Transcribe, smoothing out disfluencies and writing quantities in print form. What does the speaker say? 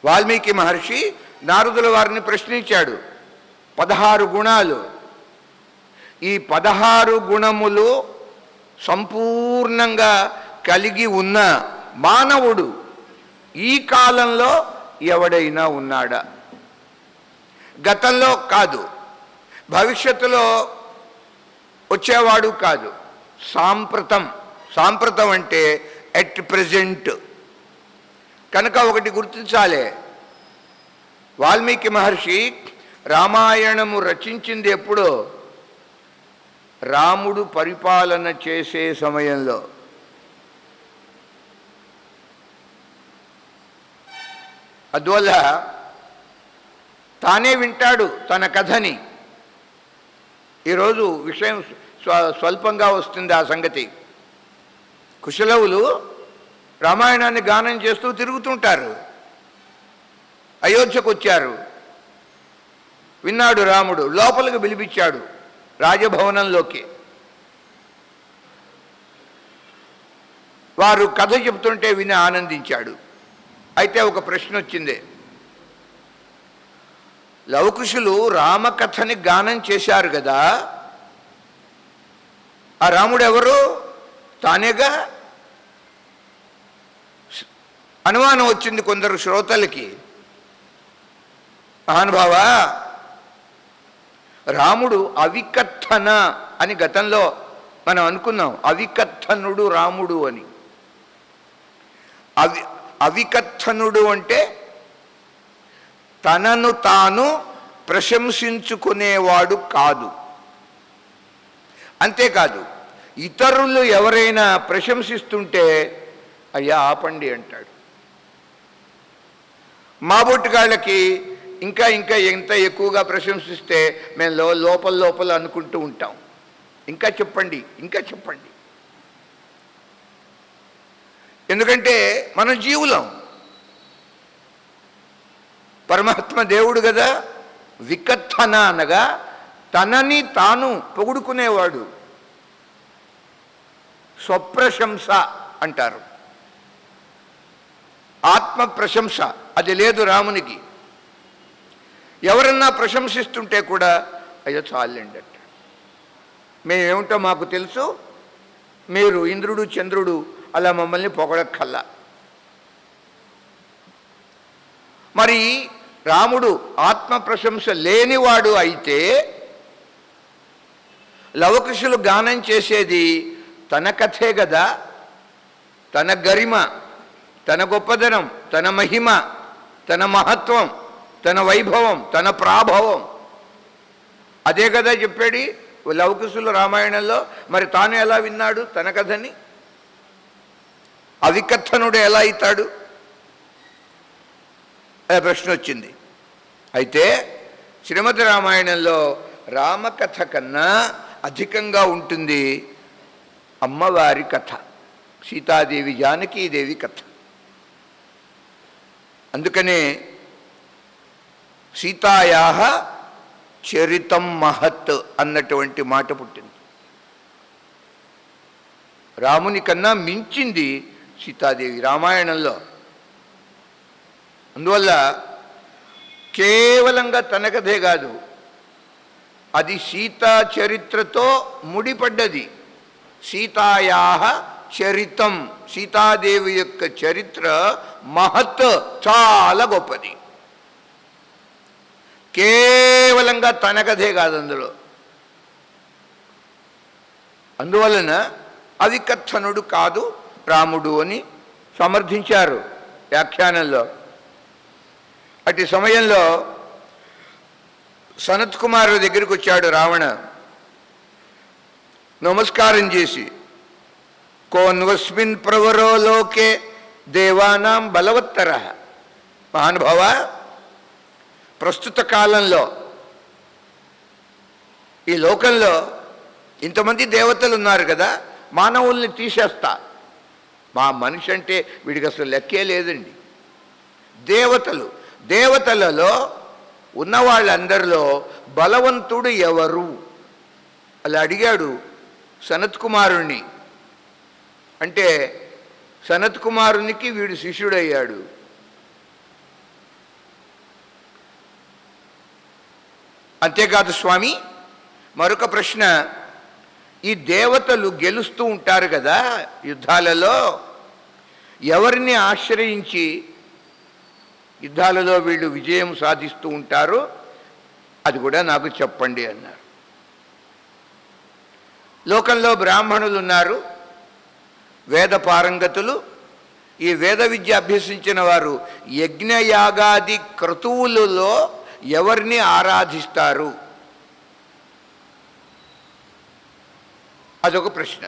వాల్మీకి మహర్షి నారదుల వారిని ప్రశ్నించాడు. 16 గుణాలు, ఈ 16 గుణములు సంపూర్ణంగా కలిగి ఉన్న మానవుడు ఈ కాలంలో ఎవడైనా ఉన్నాడా? గతంలో కాదు, భవిష్యత్తులో వచ్చేవాడు కాదు, సాంప్రతం. సాంప్రతం అంటే ఎట్ ప్రెజెంట్. కనుక ఒకటి గుర్తించాలి, వాల్మీకి మహర్షి రామాయణము రచించింది ఎప్పుడో? రాముడు పరిపాలన చేసే సమయంలో. అందువల్ల తానే వింటాడు తన కథని. ఈరోజు విషయం స్వల్పంగా వస్తుంది ఆ సంగతి. కుశలవులు రామాయణాన్ని గానం చేస్తూ తిరుగుతుంటారు. అయోధ్యకు వచ్చారు, విన్నాడు రాముడు, లోపలికి పిలిపించాడు రాజభవనంలోకి. వారు కథ చెబుతుంటే విని ఆనందించాడు. అయితే ఒక ప్రశ్న వచ్చింది. లవకుశులు రామకథని గానం చేశారు కదా, ఆ రాముడు ఎవరు? తానేగా. అనుమానం వచ్చింది కొందరు శ్రోతలకి. మహానుభావ, రాముడు అవికథన అని గతంలో మనం అనుకున్నాం. అవికథనుడు రాముడు అని. అవికథనుడు అంటే తనను తాను ప్రశంసించుకునేవాడు కాదు. అంతేకాదు, ఇతరులు ఎవరైనా ప్రశంసిస్తుంటే అయ్యా ఆపండి అంటాడు. మా బొట్టుగాళ్ళకి ఇంకా ఇంకా ఎంత ఎక్కువగా ప్రశంసిస్తే మేము లోపల అనుకుంటూ ఉంటాం, ఇంకా చెప్పండి ఇంకా చెప్పండి. ఎందుకంటే మనం జీవులం, పరమాత్మ దేవుడు కదా. వికథన అనగా తనని తాను పొగుడుకునేవాడు. స్వప్రశంస అంటారు. ఆత్మ ప్రశంస అది లేదు రామునికి. ఎవరన్నా ప్రశంసిస్తుంటే కూడా అయ్యో చాలండి అంట. మేమేమిటో మాకు తెలుసు, మీరు ఇంద్రుడు చంద్రుడు అలా మమ్మల్ని పొగడక్కల్లా. మరి రాముడు ఆత్మ ప్రశంస లేనివాడు అయితే లవకుశులు గానం చేసేది తన కథే కదా. తన గరిమ, తన గొప్పదనం, తన మహిమ, తన మహత్వం, తన వైభవం, తన ప్రాభవం అదే కదా చెప్పాడు లవకుశులు రామాయణంలో. మరి తాను ఎలా విన్నాడు తన కథని? అవికథనుడు ఎలా అవుతాడు? ప్రశ్న వచ్చింది. అయితే శ్రీమద్ రామాయణంలో రామకథ కన్నా అధికంగా ఉంటుంది అమ్మవారి కథ, సీతాదేవి జానకీదేవి కథ. అందుకనే సీతాయాః చరితం మహత్ అన్నటువంటి మాట పుట్టింది. రాముని కన్నా మించింది సీతాదేవి రామాయణంలో. అందువల్ల కేవలంగా తన కథే కాదు, అది సీతా చరిత్రతో ముడిపడ్డది. సీతాయాః చరితం, సీతాదేవి యొక్క చరిత్ర మహత్, చాలా గొప్పది. కేవలంగా తన కథే కాదు అందులో. అందువలన అవికథనుడు కాదు రాముడు అని సమర్థించారు వ్యాఖ్యానంలో. అటు సమయంలో సనత్ కుమారు దగ్గరికి వచ్చాడు రావణ. నమస్కారం చేసి, కోన్వస్మిన్ ప్రవరో లోకే దేవానాం బలవత్తర. మహానుభావ, ప్రస్తుత కాలంలో ఈ లోకంలో ఇంతమంది దేవతలు ఉన్నారు కదా, మానవుల్ని తీసేస్తా. మా మనిషి అంటే వీడికి అసలు లెక్కే లేదండి. దేవతలలో ఉన్న వాళ్ళందరిలో బలవంతుడు ఎవరు అలా అడిగాడు సనత్ కుమారుణ్ణి. అంటే సనత్ కుమారునికి వీడు శిష్యుడయ్యాడు. అంతేకాదు స్వామి, మరొక ప్రశ్న, ఈ దేవతలు గెలుస్తూ ఉంటారు కదా యుద్ధాలలో, ఎవరిని ఆశ్రయించి యుద్ధాలలో వీళ్ళు విజయం సాధిస్తూ ఉంటారు అది కూడా నాకు చెప్పండి అన్నారు. లోకంలో బ్రాహ్మణులు ఉన్నారు, వేద పారంగతులు. ఈ వేద విద్య అభ్యసించిన వారు యజ్ఞయాగాది క్రతువులలో ఎవరిని ఆరాధిస్తారు? అదొక ప్రశ్న.